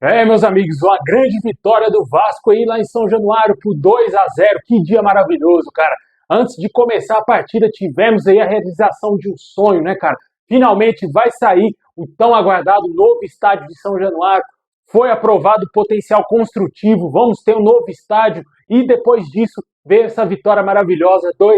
Meus amigos, uma grande vitória do Vasco aí lá em São Januário por 2-0. Que dia maravilhoso, cara. Antes de começar a partida, tivemos aí a realização de um sonho, né, cara? Finalmente vai sair o tão aguardado novo estádio de São Januário. Foi aprovado o potencial construtivo, vamos ter um novo estádio e depois disso veio essa vitória maravilhosa, 2-0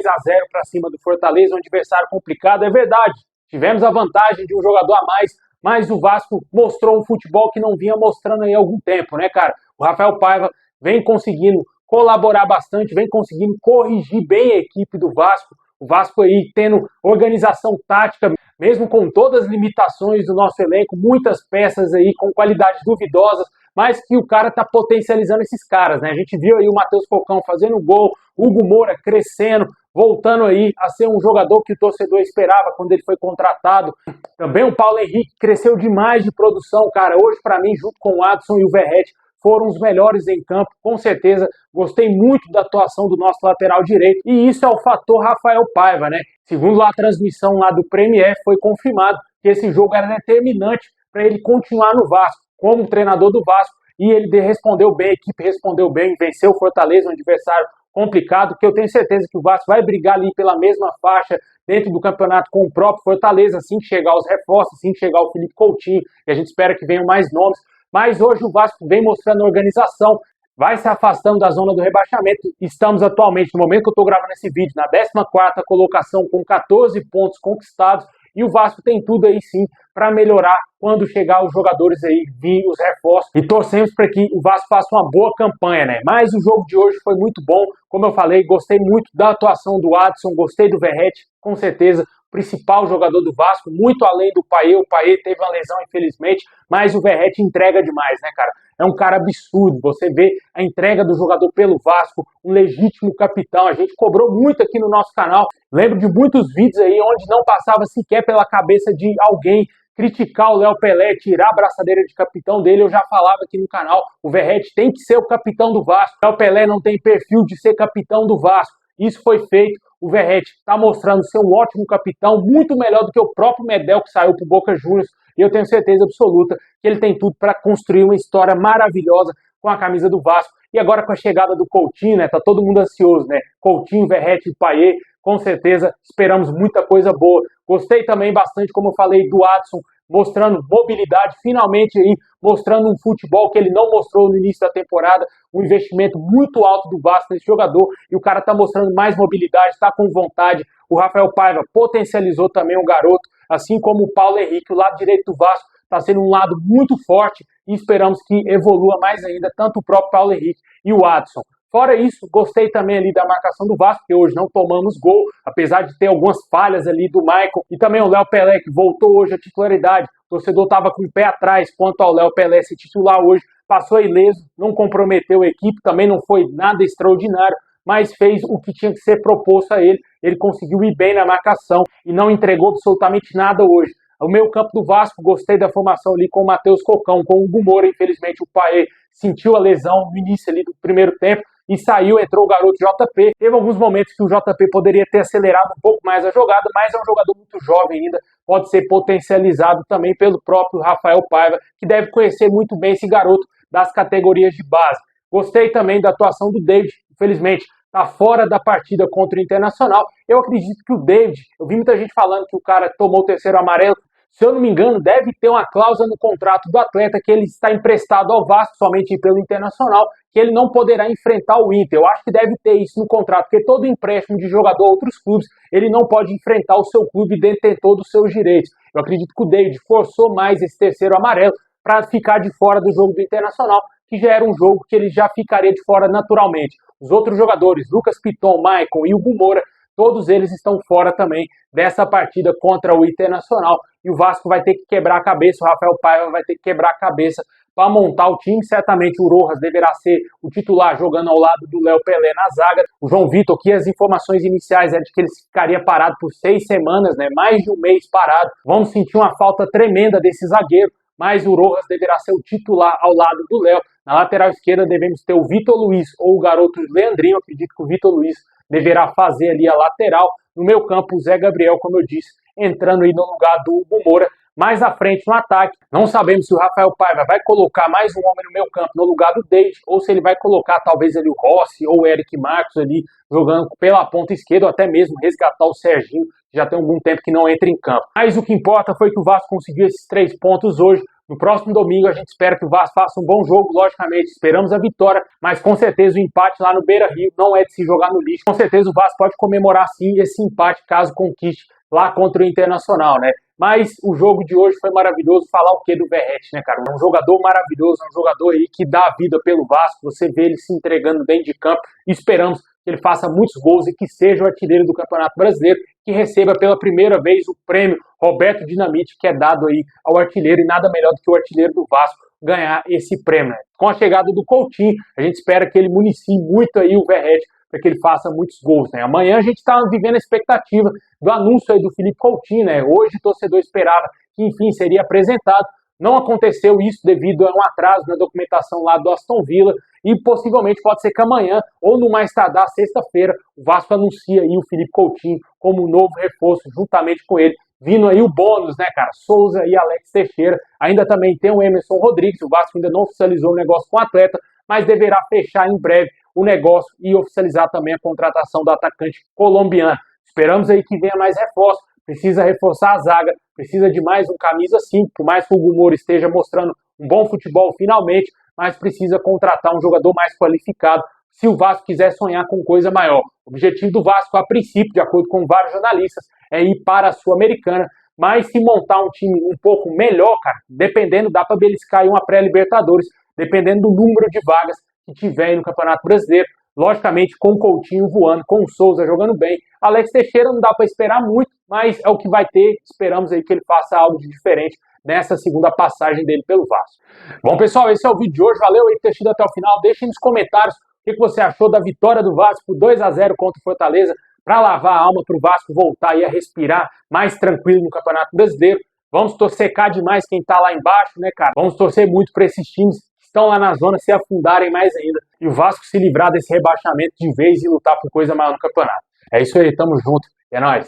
para cima do Fortaleza, um adversário complicado, é verdade. Tivemos a vantagem de um jogador a mais, mas o Vasco mostrou um futebol que não vinha mostrando aí há algum tempo, né, cara? O Rafael Paiva vem conseguindo colaborar bastante, vem conseguindo corrigir bem a equipe do Vasco. O Vasco aí tendo organização tática, mesmo com todas as limitações do nosso elenco, muitas peças aí com qualidades duvidosas, mas que o cara tá potencializando esses caras, né? A gente viu aí o Matheus Cocão fazendo gol, o Hugo Moura crescendo, voltando aí a ser um jogador que o torcedor esperava quando ele foi contratado. Também o Paulo Henrique cresceu demais de produção, cara. Hoje, para mim, junto com o Adson e o Verratti, foram os melhores em campo, com certeza. Gostei muito da atuação do nosso lateral direito. E isso é o fator Rafael Paiva, né? Segundo a transmissão lá do Premier, foi confirmado que esse jogo era determinante para ele continuar no Vasco, como treinador do Vasco. E ele respondeu bem, a equipe respondeu bem, venceu o Fortaleza, um adversário complicado, que eu tenho certeza que o Vasco vai brigar ali pela mesma faixa dentro do campeonato com o próprio Fortaleza, assim que chegar os reforços, assim que chegar o Felipe Coutinho, e a gente espera que venham mais nomes. Mas hoje o Vasco vem mostrando organização, vai se afastando da zona do rebaixamento. Estamos atualmente, no momento que eu estou gravando esse vídeo, na 14ª colocação com 14 pontos conquistados, e o Vasco tem tudo aí sim para melhorar quando chegar os jogadores aí, vir os reforços, e torcemos para que o Vasco faça uma boa campanha, né? Mas o jogo de hoje foi muito bom, como eu falei, gostei muito da atuação do Adson, gostei do Verratti, com certeza, principal jogador do Vasco, muito além do Payet. O Payet teve uma lesão, infelizmente, mas o Verratti entrega demais, né, cara? É um cara absurdo, você vê a entrega do jogador pelo Vasco, um legítimo capitão. A gente cobrou muito aqui no nosso canal, lembro de muitos vídeos aí onde não passava sequer pela cabeça de alguém criticar o Léo Pelé, tirar a braçadeira de capitão dele. Eu já falava aqui no canal, o Verratti tem que ser o capitão do Vasco. O Léo Pelé não tem perfil de ser capitão do Vasco. Isso foi feito. O Verratti está mostrando ser um ótimo capitão, muito melhor do que o próprio Medel, que saiu para o Boca Juniors, e eu tenho certeza absoluta que ele tem tudo para construir uma história maravilhosa com a camisa do Vasco. E agora com a chegada do Coutinho, né, tá todo mundo ansioso, né? Coutinho, Verratti e Payet, com certeza esperamos muita coisa boa. Gostei também bastante, como eu falei, do Adson, mostrando mobilidade, finalmente aí, mostrando um futebol que ele não mostrou no início da temporada, um investimento muito alto do Vasco nesse jogador, e o cara tá mostrando mais mobilidade, tá com vontade. O Rafael Paiva potencializou também o garoto, assim como o Paulo Henrique, o lado direito do Vasco, está sendo um lado muito forte, e esperamos que evolua mais ainda, tanto o próprio Paulo Henrique e o Adson. Fora isso, gostei também ali da marcação do Vasco, que hoje não tomamos gol, apesar de ter algumas falhas ali do Michael, e também o Léo Pelé, que voltou hoje à titularidade. O torcedor estava com o pé atrás quanto ao Léo Pelé ser titular hoje, passou ileso, não comprometeu a equipe, também não foi nada extraordinário, mas fez o que tinha que ser proposto a ele. Ele conseguiu ir bem na marcação e não entregou absolutamente nada hoje. O meio campo do Vasco, gostei da formação ali com o Matheus Cocão, com o Hugo Moura. Infelizmente o Payet sentiu a lesão no início ali do primeiro tempo e saiu, entrou o garoto JP. Teve alguns momentos que o JP poderia ter acelerado um pouco mais a jogada, mas é um jogador muito jovem ainda, pode ser potencializado também pelo próprio Rafael Paiva, que deve conhecer muito bem esse garoto das categorias de base. Gostei também da atuação do David, infelizmente está fora da partida contra o Internacional. Eu acredito que o David, eu vi muita gente falando que o cara tomou o terceiro amarelo. Se eu não me engano, deve ter uma cláusula no contrato do atleta que ele está emprestado ao Vasco somente pelo Internacional, que ele não poderá enfrentar o Inter. Eu acho que deve ter isso no contrato, porque todo empréstimo de jogador a outros clubes, ele não pode enfrentar o seu clube detentor dos seus direitos. Eu acredito que o David forçou mais esse terceiro amarelo para ficar de fora do jogo do Internacional, que já era um jogo que ele já ficaria de fora naturalmente. Os outros jogadores, Lucas Piton, Michael e Hugo Moura, todos eles estão fora também dessa partida contra o Internacional. E o Vasco vai ter que quebrar a cabeça, o Rafael Paiva vai ter que quebrar a cabeça para montar o time. Certamente o Rojas deverá ser o titular, jogando ao lado do Léo Pelé na zaga. O João Vitor, que as informações iniciais é de que ele ficaria parado por 6 semanas, né? Mais de um mês parado. Vamos sentir uma falta tremenda desse zagueiro, mas o Rojas deverá ser o titular ao lado do Léo. Na lateral esquerda devemos ter o Vitor Luiz ou o garoto Leandrinho. Eu acredito que o Vitor Luiz deverá fazer ali a lateral. No meio campo, o Zé Gabriel, como eu disse, entrando aí no lugar do Hugo Moura. Mais à frente no ataque, não sabemos se o Rafael Paiva vai colocar mais um homem no meio campo no lugar do David, ou se ele vai colocar talvez ali o Rossi ou o Eric Marcos ali jogando pela ponta esquerda, ou até mesmo resgatar o Serginho, que já tem algum tempo que não entra em campo. Mas o que importa foi que o Vasco conseguiu esses 3 pontos hoje. No próximo domingo a gente espera que o Vasco faça um bom jogo, logicamente esperamos a vitória, mas com certeza o empate lá no Beira-Rio não é de se jogar no lixo. Com certeza o Vasco pode comemorar sim esse empate caso conquiste lá contra o Internacional, né? Mas o jogo de hoje foi maravilhoso. Falar o que do Verratti, né, cara? É um jogador maravilhoso, é um jogador aí que dá a vida pelo Vasco. Você vê ele se entregando dentro de campo. Esperamos que ele faça muitos gols e que seja o artilheiro do Campeonato Brasileiro, que receba pela primeira vez o prêmio Roberto Dinamite, que é dado aí ao artilheiro, e nada melhor do que o artilheiro do Vasco ganhar esse prêmio, né? Com a chegada do Coutinho, a gente espera que ele municie muito aí o Verratti para que ele faça muitos gols, né? Amanhã a gente está vivendo a expectativa do anúncio aí do Felipe Coutinho, né? Hoje o torcedor esperava que enfim seria apresentado. Não aconteceu isso devido a um atraso na documentação lá do Aston Villa e possivelmente pode ser que amanhã ou no mais tardar sexta-feira o Vasco anuncia aí o Felipe Coutinho como novo reforço juntamente com ele. Vindo aí o bônus, né, cara? Souza e Alex Teixeira. Ainda também tem o Emerson Rodrigues. O Vasco ainda não oficializou o negócio com o atleta, mas deverá fechar em breve o negócio e oficializar também a contratação do atacante colombiano. Esperamos aí que venha mais reforço. Precisa reforçar a zaga, precisa de mais um camisa 5, por mais que o Hugo Moura esteja mostrando um bom futebol finalmente, mas precisa contratar um jogador mais qualificado se o Vasco quiser sonhar com coisa maior. O objetivo do Vasco, a princípio, de acordo com vários jornalistas, é ir para a Sul-Americana, mas se montar um time um pouco melhor, cara, dependendo, dá para beliscar aí uma pré-Libertadores, dependendo do número de vagas que tiver aí no Campeonato Brasileiro. Logicamente, com o Coutinho voando, com o Souza jogando bem. Alex Teixeira não dá para esperar muito, mas é o que vai ter. Esperamos aí que ele faça algo de diferente nessa segunda passagem dele pelo Vasco. Bom, pessoal, esse é o vídeo de hoje. Valeu aí por ter assistido até o final. Deixe nos comentários o que você achou da vitória do Vasco por 2-0 contra o Fortaleza, para lavar a alma, para o Vasco voltar aí a respirar mais tranquilo no Campeonato Brasileiro. Vamos torcer cá demais quem tá lá embaixo, né, cara? Vamos torcer muito para esses times estão lá na zona se afundarem mais ainda e o Vasco se livrar desse rebaixamento de vez e lutar por coisa maior no campeonato. É isso aí, tamo junto, é nóis.